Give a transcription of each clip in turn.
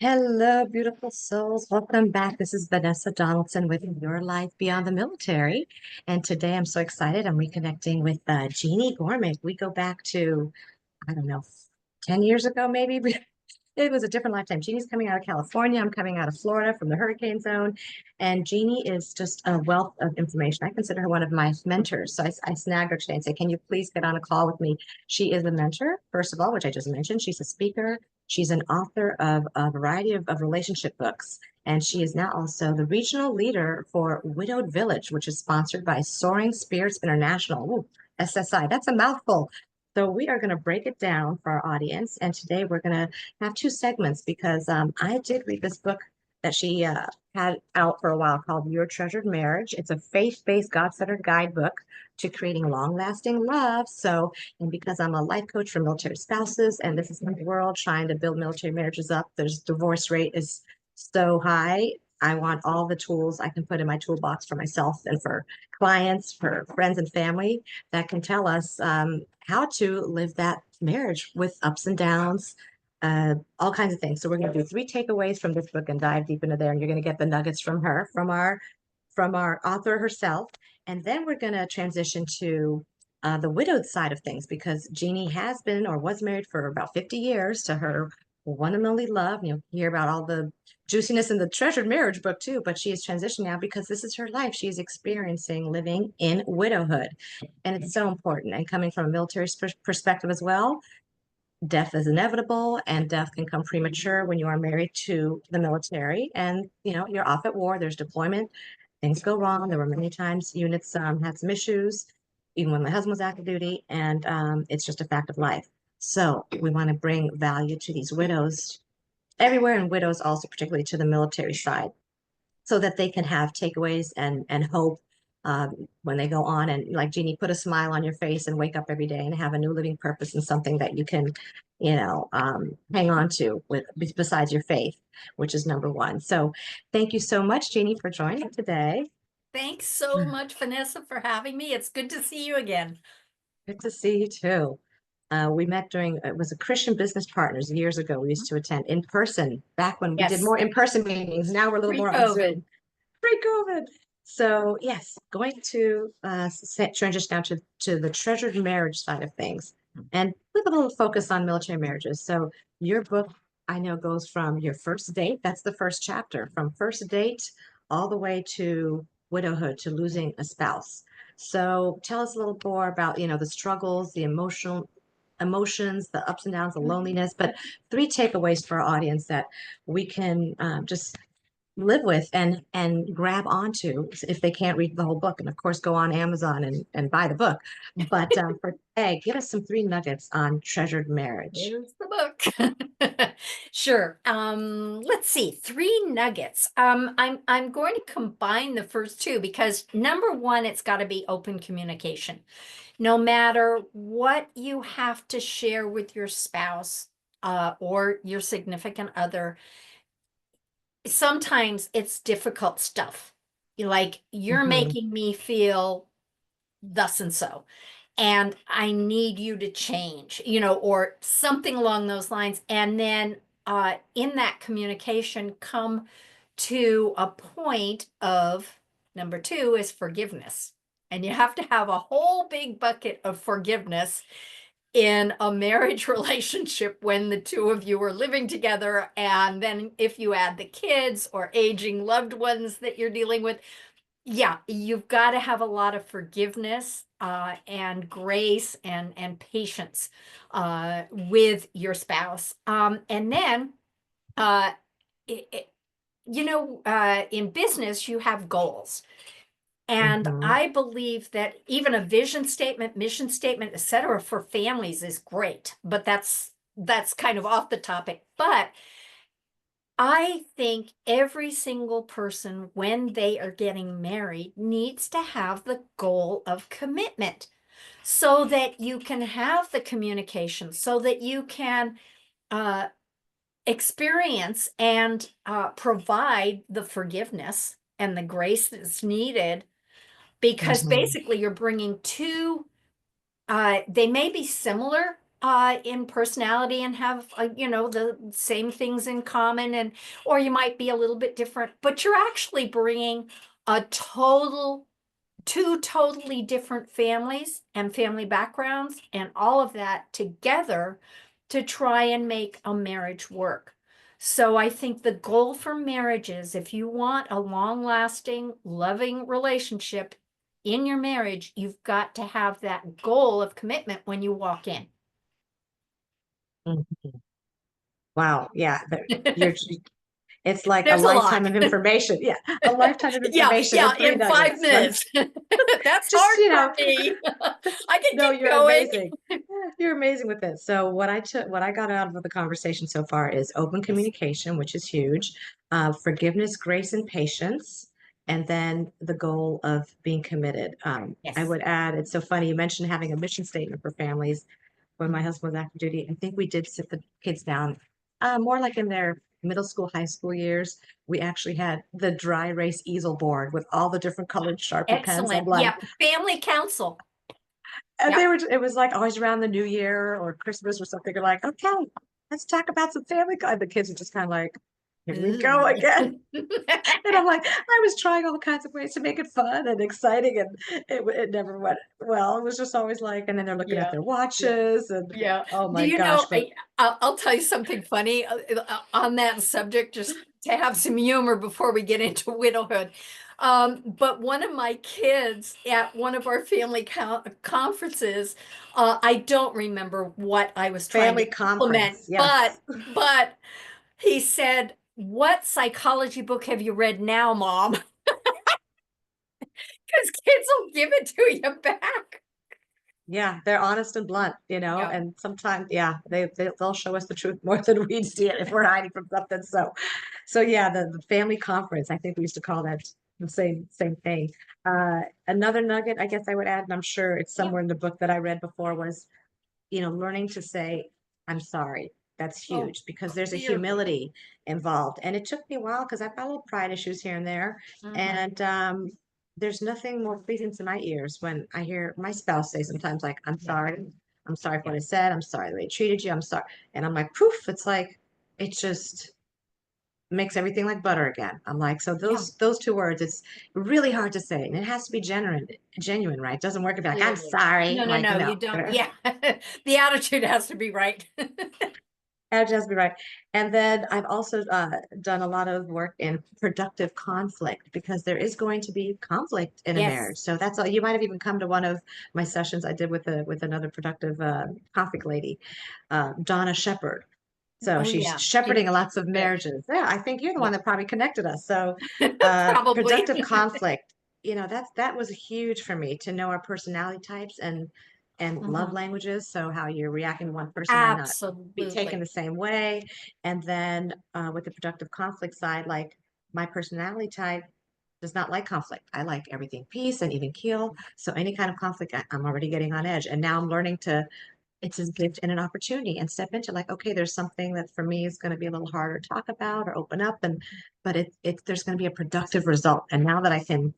Hello, beautiful souls. Welcome back. This is Vanessa Donaldson with Your Life Beyond the Military. And today I'm so excited. I'm reconnecting with Jeanne Gormick. We go back to, I don't know, 10 years ago, maybe. It was a different lifetime. Jeannie's coming out of California. I'm coming out of Florida from the hurricane zone. And Jeannie is just a wealth of information. I consider her one of my mentors. So I snagged her today and said, can you please get on a call with me? She is a mentor, first of all, which I just mentioned. She's a speaker. She's an author of a variety of relationship books. And she is now also the regional leader for Widowed Village, which is sponsored by Soaring Spirits International. Ooh, SSI. That's a mouthful. So we are going to break it down for our audience. And today we're going to have two segments because I did read this book that she had out for a while called Your Treasured Marriage. It's a faith-based, God-centered guidebook to creating long-lasting love. So, and because I'm a life coach for military spouses, and this is my world trying to build military marriages up, there's divorce rate is so high. I want all the tools I can put in my toolbox for myself and for clients, for friends and family that can tell us how to live that marriage with ups and downs, all kinds of things. So we're going to do three takeaways from this book and dive deep into there. And you're going to get the nuggets from her, from our author herself. And then we're going to transition to the widowed side of things because Jeannie has been or was married for about 50 years to her one and only love. You'll hear about all the juiciness in the Treasured Marriage book too, but she is transitioning now because this is her life. She's experiencing living in widowhood. And it's so important. And coming from a military perspective as well, death is inevitable and death can come premature when you are married to the military and you're off at war, there's deployment, things go wrong. There were many times units had some issues even when my husband was active duty, and it's just a fact of life. So we want to bring value to these widows everywhere, and widows also particularly to the military side, so that they can have takeaways and hope when they go on, and like Jeannie, put a smile on your face and wake up every day and have a new living purpose and something that you can, hang on to with besides your faith, which is number one. So thank you so much, Jeannie, for joining today. Thanks so much, Vanessa, for having me. It's good to see you again. Good to see you too. We met during, it was a Christian Business Partners years ago. We used to attend in person back when we did Yes, more in-person meetings. Now we're a little more on pre-COVID. Zoom. Pre-COVID. So yes, going to transition now to the treasured marriage side of things, and with a little focus on military marriages. So your book, I know, goes from your first date. That's the first chapter, from first date all the way to widowhood, to losing a spouse. So tell us a little more about, the struggles, the emotions, the ups and downs, the loneliness, but three takeaways for our audience that we can just live with and grab onto if they can't read the whole book, and of course go on Amazon and buy the book. But for today, give us some three nuggets on treasured marriage. Here's the book. Sure. Let's see. Three nuggets. I'm going to combine the first two because number one, it's got to be open communication. No matter what you have to share with your spouse or your significant other, sometimes it's difficult stuff. Like, you're Mhm. making me feel thus and so, and I need you to change, or something along those lines. And then in that communication, come to a point of number two is forgiveness. And you have to have a whole big bucket of forgiveness in a marriage relationship when the two of you are living together. And then if you add the kids or aging loved ones that you're dealing with, yeah, you've got to have a lot of forgiveness and grace and patience with your spouse. And then, uh, it, it- in business, you have goals. And Mhm. I believe that even a vision statement, mission statement, etc., for families is great, but that's kind of off the topic. But I think every single person, when they are getting married, needs to have the goal of commitment so that you can have the communication, so that you can uh, experience and provide the forgiveness and the grace that's needed. Because Mhm. basically, you're bringing two, they may be similar, in personality and have, the same things in common, and or you might be a little bit different, but you're actually bringing a total two totally different families and family backgrounds and all of that together to try and make a marriage work. So I think the goal for marriage is, if you want a long-lasting, loving relationship in your marriage, you've got to have that goal of commitment when you walk in. Mhm. Wow. Yeah. You're, it's like a There's a lifetime lot. of information. Yeah. A lifetime of Yeah, information yeah, in three in five nuggets. But minutes. That's just, hard for me. I can no, keep you're going. amazing. You're amazing with it. So what I got out of the conversation so far is open Yes, communication, which is huge, forgiveness, grace, and patience, and then the goal of being committed. I yes. would add, it's so funny, you mentioned having a mission statement for families. When my Mhm. husband was active duty, I think we did sit the kids down, more like in their middle school, high school years. We actually had the dry erase easel board with all the different colored Sharpie pens. I'm Excellent. like, Yeah, family council. and Yep. they were, it was like always around the New Year or Christmas or something. You're like, okay, let's talk about some family. And the kids are just kind of like, here we go Ooh. again. And I'm like, I was trying all kinds of ways to make it fun and exciting, and it never went well. It was just always like, and then they're looking at Yeah, their yeah, watches, and yeah. oh Do my you gosh, know, but I'll tell you something funny on that subject, just to have some humor before we get into widowhood. But one of my kids at one of our family conferences, I don't remember what I was trying to family implement, conference, but yes. he said, "What psychology book have you read now, Mom?" Because kids will give it to you back. Yeah, they're honest and blunt, Yeah. and sometimes, yeah, they'll show us the truth more than we see it if we're hiding from something. So yeah, the family conference, I think we used to call that the same thing. Another nugget, I guess I would add, and I'm sure it's Yeah. somewhere in the book that I read before, was, learning to say, I'm sorry. That's Oh, huge because there's a clearly. humility involved. And it took me a while because I've got little pride issues here and there. Hmm. And there's nothing more pleasing to my ears when I hear my spouse say sometimes, like, I'm Yeah. sorry. I'm sorry for Yeah. what I said. I'm sorry the way I treated you. I'm sorry. And I'm like, poof, it's like, it just makes everything like butter again. I'm like, so Yeah. those two words, it's really hard to say. And it has to be genuine, right? It doesn't work if you're like, I'm Clearly. sorry. No, I'm no, like, no, no. you don't. Yeah. The attitude has to be right. That has to be right. And then I've also done a lot of work in productive conflict because there is going to be conflict in a Yes. marriage. So that's all. You might have even come to one of my sessions I did with another productive conflict lady, Donna Shepherd. So Oh, she's yeah. shepherding lots of Good. marriages. Yeah, I think you're the one Yeah. that probably connected us. So Probably. productive conflict, that was huge for me to know our personality types and love Hmm. languages. So how you're reacting to one person might not be taken Absolutely. the same way. And then with the productive conflict side, like my personality type does not like conflict. I like everything peace and even keel. So any kind of conflict, I'm already getting on edge. And now I'm learning to, it's a gift and an opportunity and step into, like, okay, there's something that for me is going to be a little harder to talk about or open up. But there's going to be a productive result. And now that I can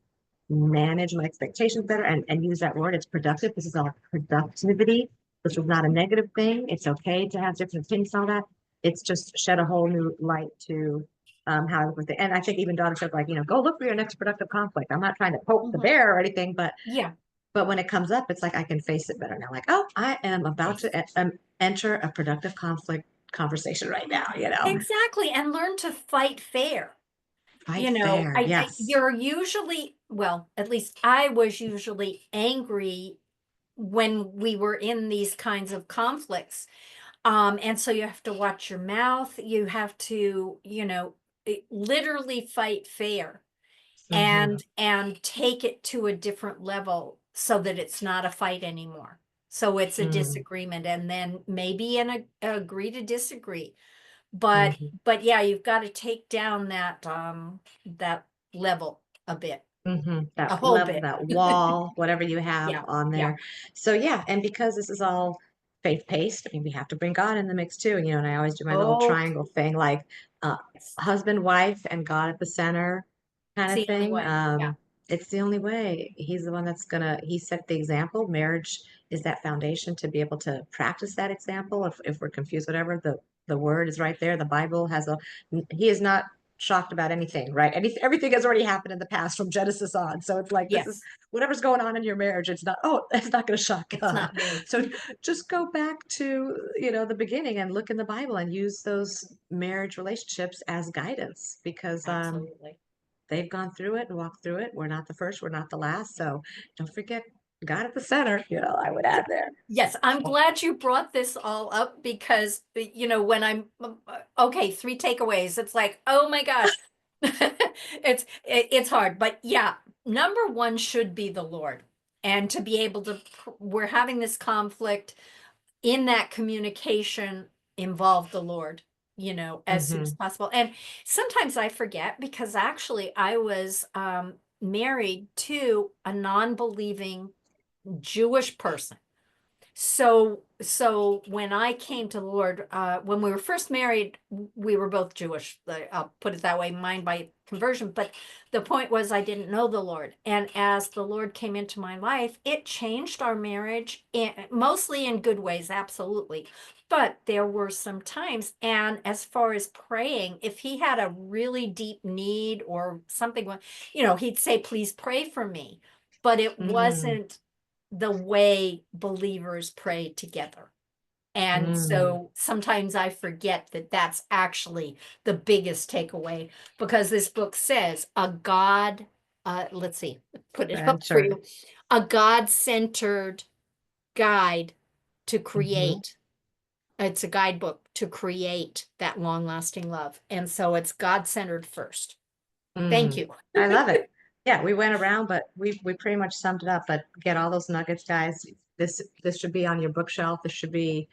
manage my expectations better and use that word, it's productive. This is all productivity. This is not a negative thing. It's okay to have different opinions on that. It's just shed a whole new light to how I look with it. And I think even daughter said, like, go look for your next productive conflict. I'm not trying to poke the Hmm. bear or anything, Yeah. but when it comes up, it's like I can face it better now. Like, oh, I am about Yes. to enter a productive conflict conversation right now. Exactly. And learn to fight fair. Fight fair. Yes. You're usually, well, at least I was usually angry when we were in these kinds of conflicts. And so you have to watch your mouth. You have to, literally fight fair Hmm. and take it to a different level so that it's not a fight anymore. So it's a Hmm. disagreement, and then maybe agree to disagree. But Hmm. but yeah, you've got to take down that level a bit, That a whole level, bit. that wall, whatever you have Yeah, on yeah. there. So yeah, and because this is all faith-based, I mean, we have to bring God in the mix too. And I always do my little Oh, triangle thing, like uh, yes. husband, wife, and God at the center kind It's of the only thing. way. Yeah. It's the only way. He's the one that's gonna, he set the example. Marriage is that foundation to be able to practice that example. If we're confused, whatever, the word is right there. The Bible has a, he is not shocked about anything, right? Everything has already happened in the past from Genesis on. So it's like, this is Yes, whatever's going on in your marriage. It's not, oh, it's not going to shock it's God. not new. So just go back to, the beginning and look in the Bible and use those marriage relationships as guidance, because Absolutely. they've gone through it and walked through it. We're not the first, we're not the last. So don't forget God at the center, I would add there. Yes, I'm glad you brought this all up because, when okay, three takeaways, it's like, oh my gosh, it's hard. But yeah, number one should be the Lord. And to be able to, we're having this conflict in that communication, involve the Lord, as soon as Hmm. possible. And sometimes I forget because actually I was married to a non-believing Jewish person. So when I came to the Lord, when we were first married, we were both Jewish. I'll put it that way, mine by conversion. But the point was, I didn't know the Lord, and as the Lord came into my life, it changed our marriage, mostly in good ways, absolutely. But there were some times, and as far as praying, if he had a really deep need or something, he'd say, "Please pray for me." But it Mm, wasn't the way believers pray together. And mm, so sometimes I forget that that's actually the biggest takeaway because this book says let's see, put it up for Trenchard. you, a God-centered guide to Hmm. create. It's a guidebook to create that long-lasting love. And so it's God-centered first. Thank Mm. you. I love it. Yeah, we went around, but we pretty much summed it up. But get all those nuggets, guys. This should be on your bookshelf. This should be,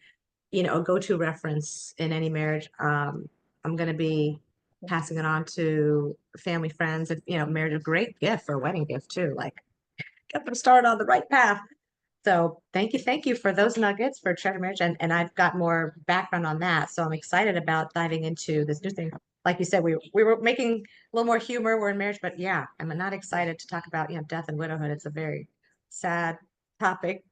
a go-to reference in any marriage. I'm going to be passing it on to family, friends, and marriage, a great gift for a wedding gift too. Like, get them started on the right path. So thank you for those nuggets for Treasured Marriage, and I've got more background on that. So I'm excited about diving into this new thing. Like you said, we were making a little more humor. We're in marriage, but yeah, I'm not Yeah. excited to talk about death and widowhood. It's a very sad topic,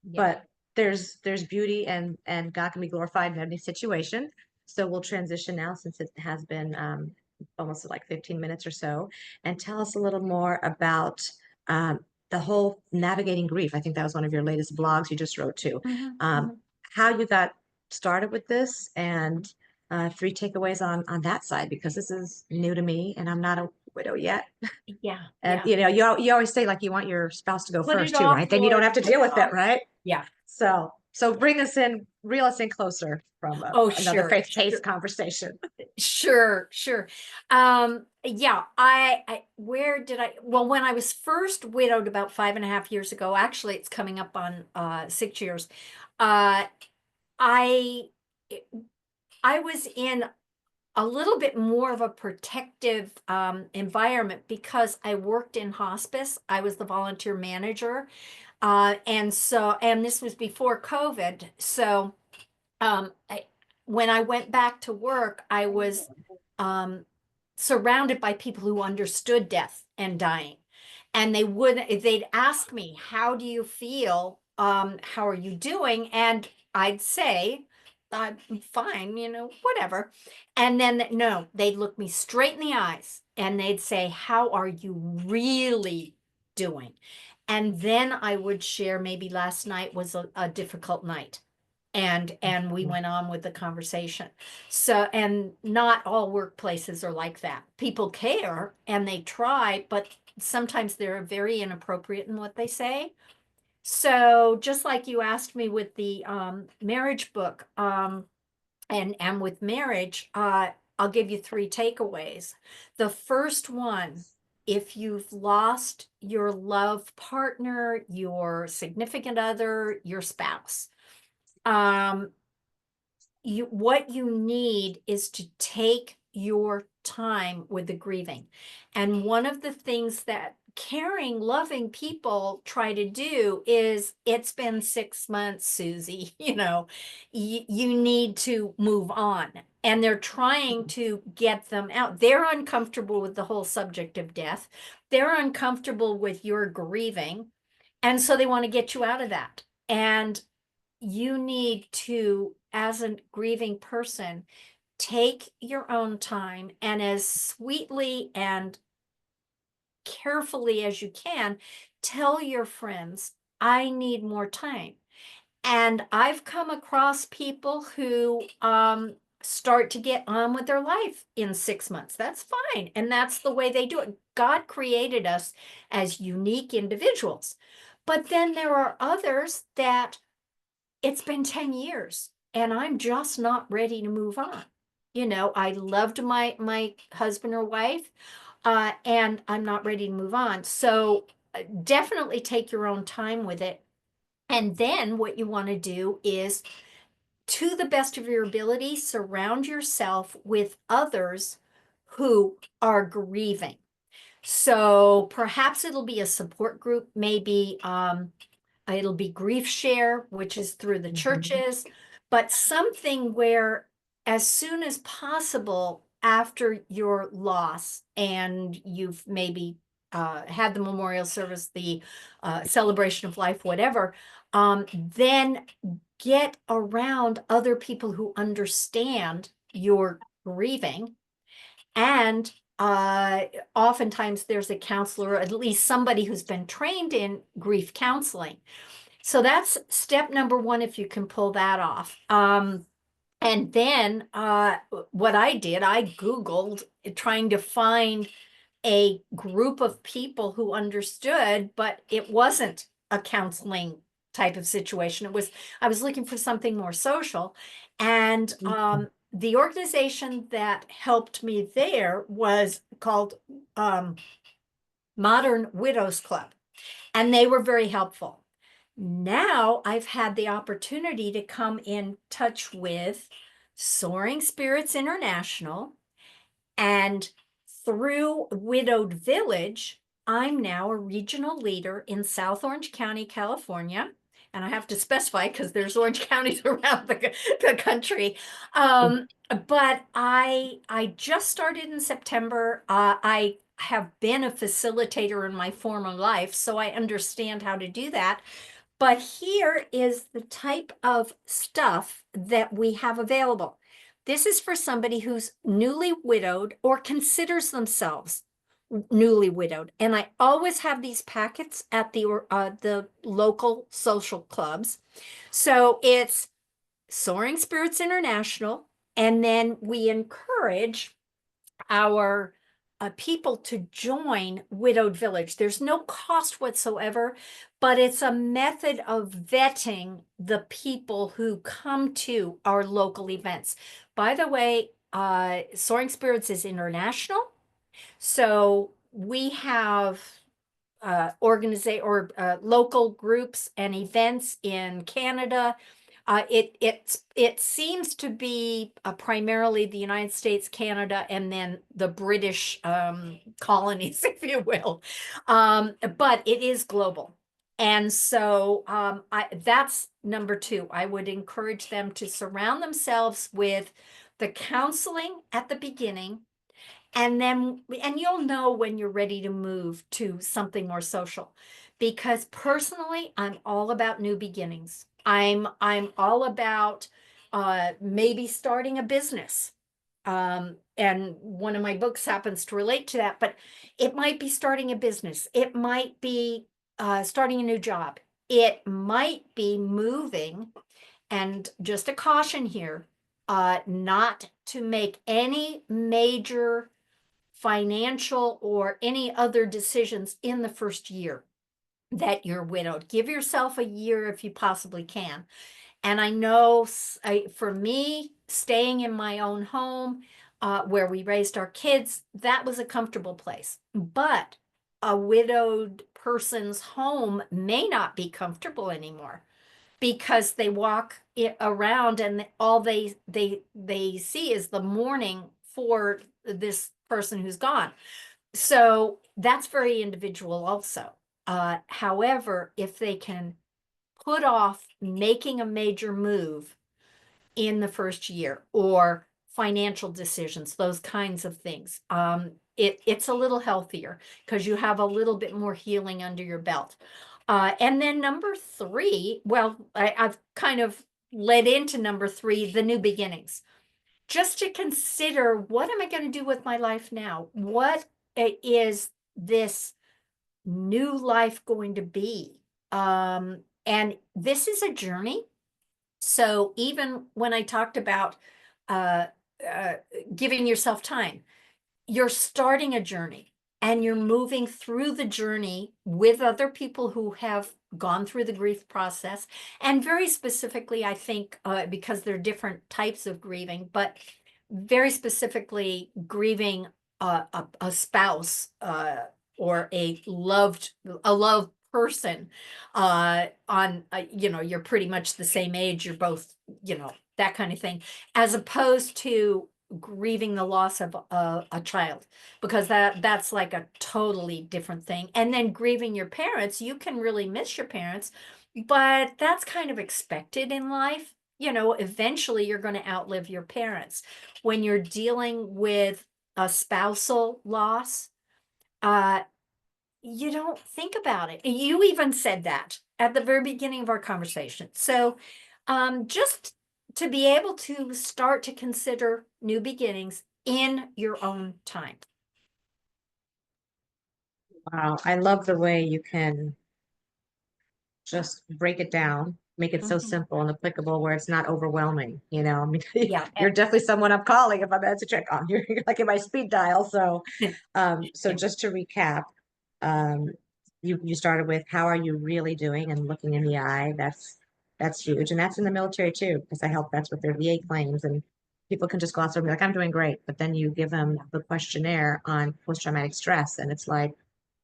Yeah. but there's beauty, and God can be glorified in any situation. So we'll transition now, since it has been almost like 15 minutes or so, and tell us a little more about um, the whole navigating grief. I think that was one of your latest blogs you just wrote too. Mhm, Um, mhm. how you got started with this, and three takeaways on that side, because this is new to me and I'm not a widow yet. Yeah. And Yeah. you always say, like, you want your spouse to go Put it first too, off, right? Then you don't Lord. have to Put deal it with it, off. right? Yeah. So bring us in, reel us in closer from Oh, another sure, faith-based sure, conversation. sure, sure. Yeah, where did well, when I was first widowed about 5.5 years ago, actually, it's coming up on 6 years. Uh, I I was in a little bit more of a protective environment because I worked in hospice. I was the volunteer manager, and this was before COVID. So when I went back to work, I was um, surrounded by people who understood death and dying. And they'd ask me, how do you feel? How are you doing? And I'd say, I'm fine, whatever. And then, no, they'd look me straight in the eyes and they'd say, how are you really doing? And then I would share, maybe last night was a difficult night, and we went on with the conversation. So, and not all workplaces are like that. People care and they try, but sometimes they're very inappropriate in what they say. So just like you asked me with the marriage book, and with marriage, I'll give you three takeaways. The first one: if you've lost your love partner, your significant other, your spouse, um, what you need is to take your time with the grieving. And one of the things that caring, loving people try to do is, it's been 6 months, Susie, you need to move on. And they're trying to get them out. They're uncomfortable with the whole subject of death. They're uncomfortable with your grieving. And so they want to get you out of that. And you need to, as a grieving person, take your own time and as sweetly and carefully as you can, tell your friends, I need more time. And I've come across people who start to get on with their life in 6 months. That's fine. And that's the way they do it. God created us as unique individuals. But then there are others that it's been 10 years and I'm just not ready to move on. You know, I loved my husband or wife, and I'm not ready to move on. So definitely take your own time with it. And then what you want to do is, to the best of your ability, surround yourself with others who are grieving. So perhaps it'll be a support group, maybe it'll be grief share, which is through the Mhm. churches, but something where as soon as possible after your loss and you've maybe had the memorial service, the celebration of life, whatever, then get around other people who understand your grieving. And oftentimes there's a counselor, at least somebody who's been trained in grief counseling. So that's step number one, if you can pull that off. And then what I did, I Googled trying to find a group of people who understood, but it wasn't a counseling type of situation. I was looking for something more social. And Mhm. the organization that helped me there was called Modern Widows Club, and they were very helpful. Now I've had the opportunity to come in touch with Soaring Spirits International, and through Widowed Village, I'm now a regional leader in South Orange County, California. And I have to specify because there's orange counties around the country. But I just started in September. I have been a facilitator in my former life, so I understand how to do that. But here is the type of stuff that we have available. This is for somebody who's newly widowed or considers themselves newly widowed. And I always have these packets at the local social clubs. So it's Soaring Spirits International, and then we encourage our people to join Widowed Village. There's no cost whatsoever, but it's a method of vetting the people who come to our local events. By the way, Soaring Spirits is international, so we have local groups and events in Canada. It seems to be primarily the United States, Canada, and then the British colonies, if you will. But it is global. And so that's number two. I would encourage them to surround themselves with the counseling at the beginning, and you'll know when you're ready to move to something more social. Because personally, I'm all about new beginnings. I'm all about maybe starting a business. And one of my books happens to relate to that, but it might be starting a business. It might be starting a new job. It might be moving. And just a caution here, not to make any major financial or any other decisions in the first year that you're widowed. Give yourself a year if you possibly can. And I know for me, staying in my own home where we raised our kids, that was a comfortable place. But a widowed person's home may not be comfortable anymore because they walk around and all they see is the mourning for this person who's gone. So that's very individual also. However, if they can put off making a major move in the first year or financial decisions, those kinds of things, it's a little healthier because you have a little bit more healing under your belt. And then number three, well, I've kind of led into number three, the new beginnings. Just to consider, what am I going to do with my life now? What is this new life going to be? And this is a journey. So even when I talked about uh, uh, giving yourself time, you're starting a journey and you're moving through the journey with other people who have gone through the grief process. And very specifically, I think, because there are different types of grieving, but very specifically grieving a spouse or a loved person on you're pretty much the same age, you're both, that kind of thing, as opposed to grieving the loss of a child, because that's like a totally different thing. And then grieving your parents, you can really miss your parents, but that's kind of expected in life. Eventually you're going to outlive your parents. When you're dealing with a spousal loss, uh, you don't think about it. You even said that at the very beginning of our conversation. So, just to be able to start to consider new beginnings in your own time. Wow, I love the way you can just break it down, make it so Mhm. simple and applicable where it's not overwhelming. I mean, Yeah. you're definitely someone I'm calling if I'm to check on. You're like in my speed dial. So Yeah. just to recap, um, you started with how are you really doing and looking in the eye. That's huge, and that's in the military too, because I help vets with their VA claims, and people can just go out there and be like, I'm doing great, but then you give them the questionnaire on post-traumatic stress, and it's like,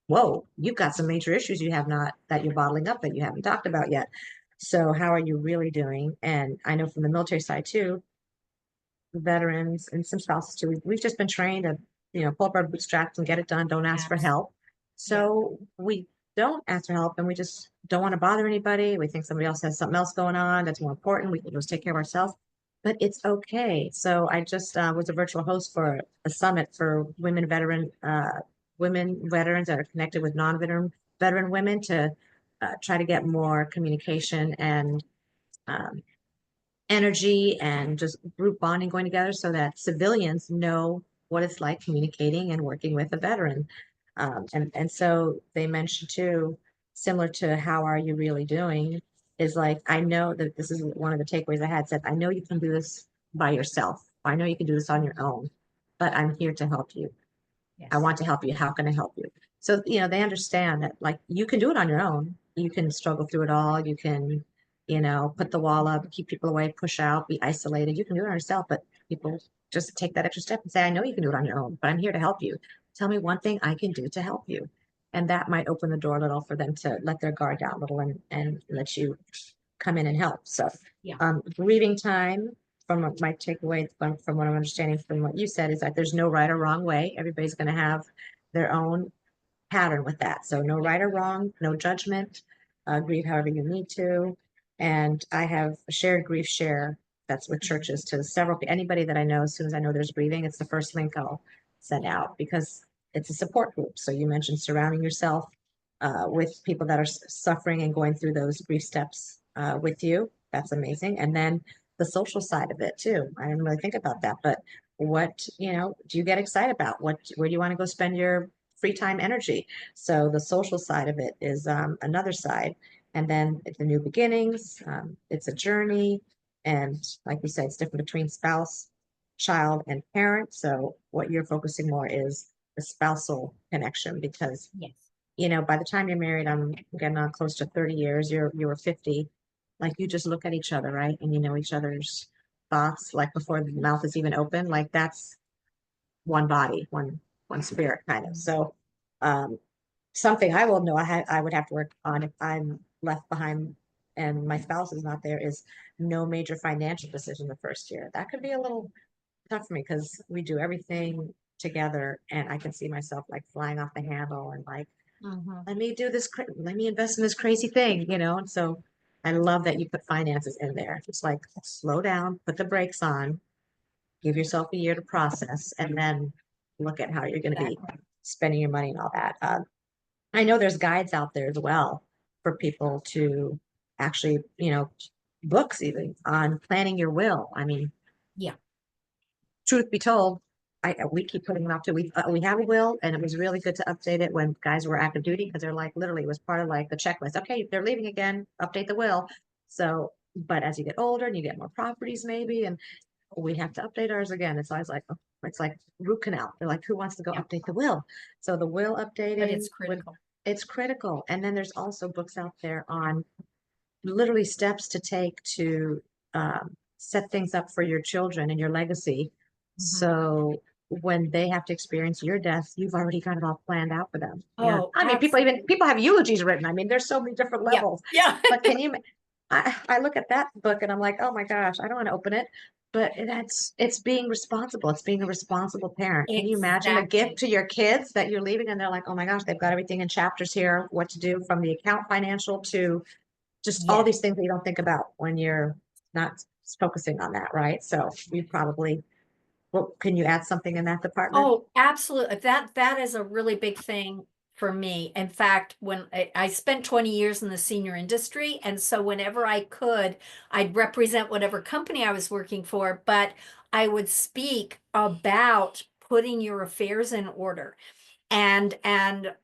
whoa, you've got some major issues you have not that you're bottling up that you haven't talked about yet. So how are you really doing? And I know from the military side too, veterans and some spouses too, we've just been trained to, pull up our bootstraps and get it done. Don't ask for Abs- help. Yeah. So we don't ask for help and we just don't want to bother anybody. We think somebody else has something else going on that's more important. We can just take care of ourselves. But it's okay. So I just was a virtual host for a summit for women veterans that are connected with non-veteran women to try to get more communication and um, energy and just group bonding going together so that civilians know what it's like communicating and working with a veteran. And so they mentioned too, similar to how are you really doing, is like, I know that this is one of the takeaways I had said, I know you can do this by yourself. I know you can do this on your own, but I'm here to help you. I Yes. want to help you. How can I help you? So, they understand that like you can do it on your own. You can struggle through it all. You can, put the wall up, keep people away, push out, be isolated. You can do it on yourself, but people just take that extra step and say, I know you can do it on your own, but I'm here to help you. Tell me one thing I can do to help you. And that might open the door a little for them to let their guard down a little and let you come in and help. So, Yeah. grieving time from my takeaway from what I'm understanding from what you said is that there's no right or wrong way. Everybody's going to have their own pattern with that. So no right or wrong, no judgment, grieve however you need to. And I have a shared grief share that's with churches to anybody that I know. As soon as I know there's grieving, it's the first link I'll send out because it's a support group. So you mentioned surrounding yourself with people that are suffering and going through those grief steps with you. That's amazing. And then the social side of it too. I didn't really think about that, but what, do you get excited about? Where do you want to go spend your free time energy? So the social side of it is another side. And then the new beginnings, it's a journey. And like we said, it's different between spouse, child, and parent. So what you're focusing more is the spousal connection because Yes. by the time you're married, I'm getting on close to 30 years, you were 50. Like you just look at each other, right? And you know each other's thoughts, like before the mouth is even open. Like that's one body, one spirit kind of. So um something I will know I would have to work on if I'm left behind and my spouse is not there is no major financial decision the first year. That could be a little tough for me because we do everything together and I can see myself like flying off the handle and like Mhm. let me do this, let me invest in this crazy thing, And so I love that you put finances in there. It's like slow down, put the brakes on, give yourself a year to process, and then look at how you're going to be Exactly. spending your money and all that. I know there's guides out there as well for people to actually, books even on planning your will. I mean, Yeah. truth be told, we keep putting it off too. We have a will, and it was really good to update it when guys were active duty because they're like literally it was part of like the checklist. Okay, they're leaving again. Update the will. So, but as you get older and you get more properties, maybe, and we have to update ours again. It's always like it's like root canal. They're like, who wants to go Yeah. update the will? So the will But updating it's would critical. it's critical. And then there's also books out there on literally steps to take to set things up for your children and your legacy. Mhm. So when they have to experience your death, you've already got it all planned out for them. Yeah. Oh, I mean, absolutely. people have eulogies written. I mean, there's so many different Yeah. levels. Yeah. But can you I look at that book and I'm like, oh my gosh, I don't want to open it. But it's being responsible. It's being a responsible parent. Can you imagine the gift Exactly. to your kids that you're leaving and they're like, oh my gosh, they've got everything in chapters here, what to do from the account financial to just all Yes. these things that you don't think about when you're not focusing on that, right? So you probably, well, can you add something in that department? Oh, absolutely. That is a really big thing for me. In fact, when I spent 20 years in the senior industry, and so whenever I could, I'd represent whatever company I was working for, but I would speak about putting your affairs in order. And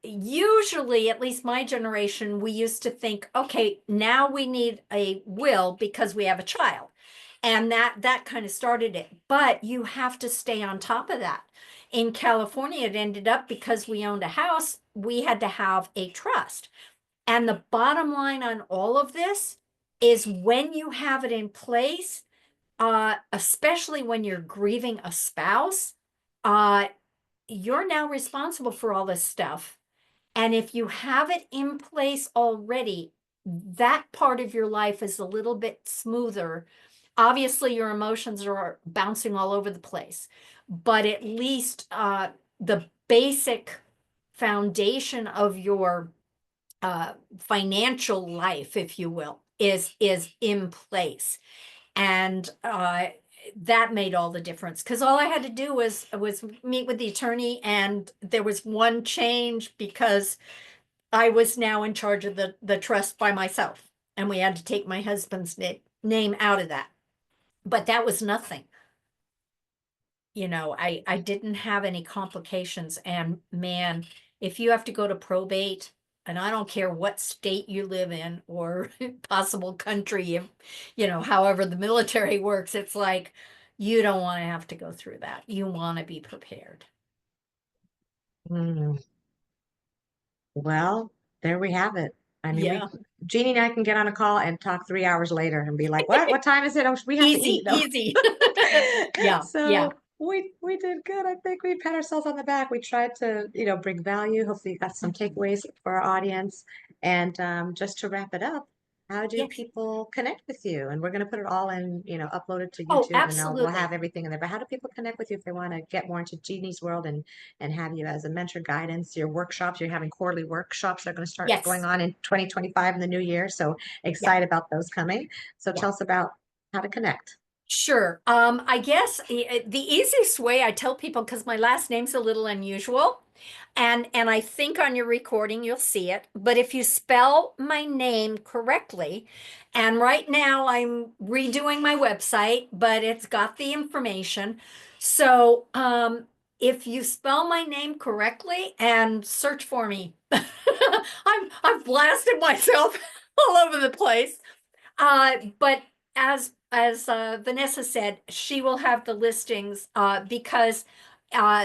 usually, at least my generation, we used to think, okay, now we need a will because we have a child. And that kind of started it. But you have to stay on top of that. In California, it ended up because we owned a house, we had to have a trust. And the bottom line on all of this is when you have it in place, especially when you're grieving a spouse, uh, you're now responsible for all this stuff. And if you have it in place already, that part of your life is a little bit smoother. Obviously, your emotions are bouncing all over the place, but at least the basic foundation of your financial life, if you will, is in place. And that made all the difference because all I had to do was meet with the attorney, and there was one change because I was now in charge of the trust by myself, and we had to take my husband's name out of that. But that was nothing. I didn't have any complications. And man, if you have to go to probate, and I don't care what state you live in or possible country, if, however the military works, it's like you don't want to have to go through that. You want to be prepared. Hmm. Well, there we have it. I mean, Yeah. Jeannie and I can get on a call and talk 3 hours later and be like, what? What time is it? Oh, we have to eat. Easy, No. easy. Yeah, yeah. So we did good. I think we pat ourselves on the back. We tried to, bring value. Hopefully you got some Mhm. takeaways for our audience. And just to wrap it up, how do Yes. people connect with you? And we're going to put it all in, upload it to Oh, YouTube and we'll have absolutely. everything in there. But how do people connect with you if they want to get more into Jeannie's world and have you as a mentor guidance, your workshops? You're having quarterly workshops that are going to start going Yes. on in 2025 in the new year. So Yeah. excited about those coming. So Yeah. tell us about how to connect. Sure. I guess the easiest way I tell people, because my last name's a little unusual, and I think on your recording you'll see it, but if you spell my name correctly, and right now I'm redoing my website, but it's got the information. So if you spell my name correctly and search for me, I've blasted myself all over the place. But as Vanessa said, she will have the listings because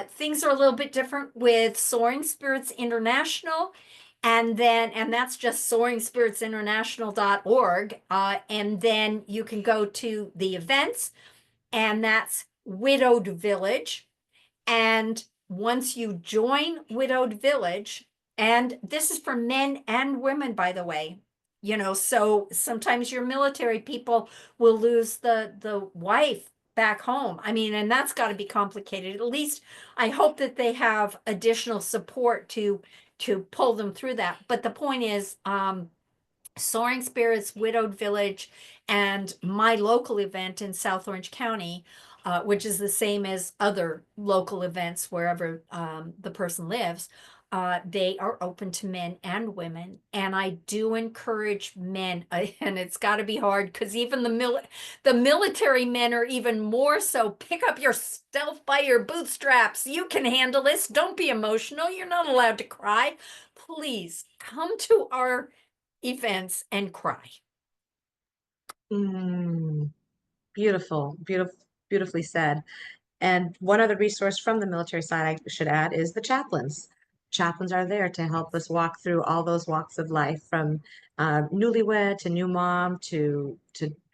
things are a little bit different with Soaring Spirits International, and that's just soaringspiritsinternational.org. And then you can go to the events, and that's Widowed Village. And once you join Widowed Village, and this is for men and women, by the way, so sometimes your military people will lose the wife back home. I mean, and that's got to be complicated. At least I hope that they have additional support to pull them through that. But the point is, Soaring Spirits, Widowed Village, and my local event in South Orange County, which is the same as other local events wherever the person lives. They are open to men and women, and I do encourage men, and it's got to be hard because even the military men are even more so. Pick up yourself by your bootstraps. You can handle this. Don't be emotional. You're not allowed to cry. Please come to our events and cry. Mm, beautiful, beautiful, beautifully said. And one other resource from the military side I should add is the chaplains. Chaplains are there to help us walk through all those walks of life, from newlywed to new mom to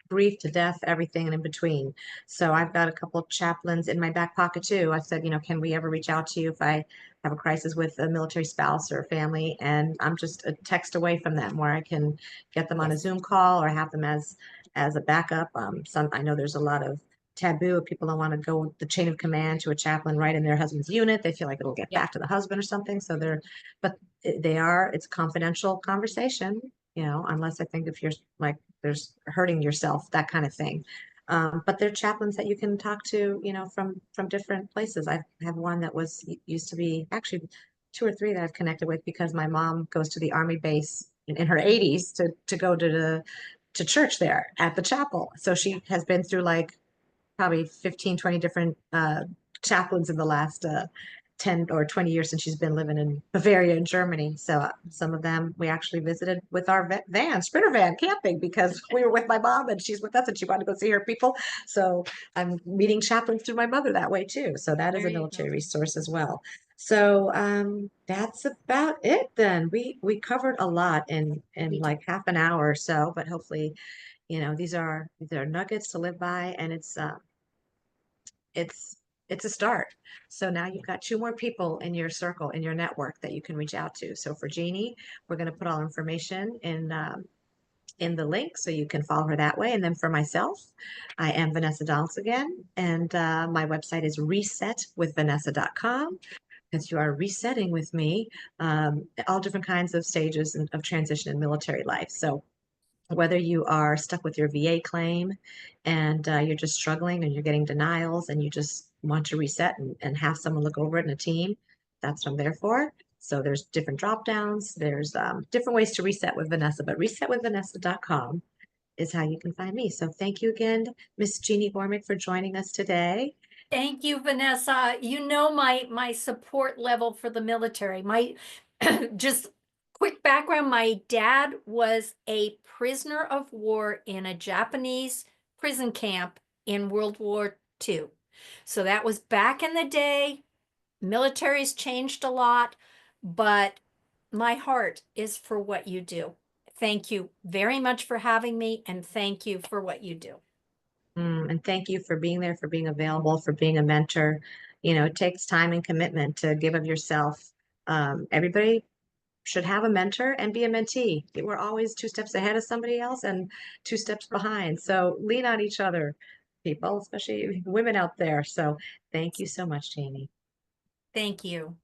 grief to death, everything and in between. So I've got a couple of chaplains in my back pocket too. I said, can we ever reach out to you if I have a crisis with a military spouse or family? And I'm just a text away from them, where I can get them on a Yes. Zoom call or have them as a backup. I know there's a lot of taboo. People don't want to go the chain of command to a chaplain right in their husband's unit. They feel like it'll get Yep. back to the husband or something. So but it's a confidential conversation, unless I think if you're like, there's hurting yourself, that kind of thing. But they're chaplains that you can talk to, from different places. I have one that used to be actually two or three that I've connected with, because my mom goes to the army base in her 80s to go to church there at the chapel. So she has been through like probably 15, 20 different chaplains in the last 10 or 20 years since she's been living in Bavaria in Germany. So some of them we actually visited with our sprinter van, camping, because we were with my mom and she's with us and she wanted to go see her people. So I'm meeting chaplains through my mother that way too. So that is There a you go. military resource as well. So that's about it then. We covered a lot in We did. like half an hour or so, but hopefully, these are nuggets to live by, and it's it's a start. So now you've got two more people in your circle, in your network, that you can reach out to. So for Jeannie, we're going to put all information in the link so you can follow her that way. And then for myself, I am Vanessa Donalds again, and my website is resetwithvanessa.com, because you are resetting with me, all different kinds of stages of transition in military life. So whether you are stuck with your VA claim and you're just struggling and you're getting denials and you just want to reset and have someone look over it in a team, that's what I'm there for. So there's different drop downs. There's different ways to reset with Vanessa, but resetwithvanessa.com is how you can find me. So thank you again, Miss Jeannie Gormick, for joining us today. Thank you, Vanessa. You know my support level for the military. My just quick background, my dad was a prisoner of war in a Japanese prison camp in World War II. So that was back in the day. Military's changed a lot, but my heart is for what you do. Thank you very much for having me, and thank you for what you do. And thank you for being there, for being available, for being a mentor. It takes time and commitment to give of yourself. Everybody should have a mentor and be a mentee. We're always two steps ahead of somebody else and two steps behind. So lean on each other, people, especially women out there. So thank you so much, Jamie. Thank you.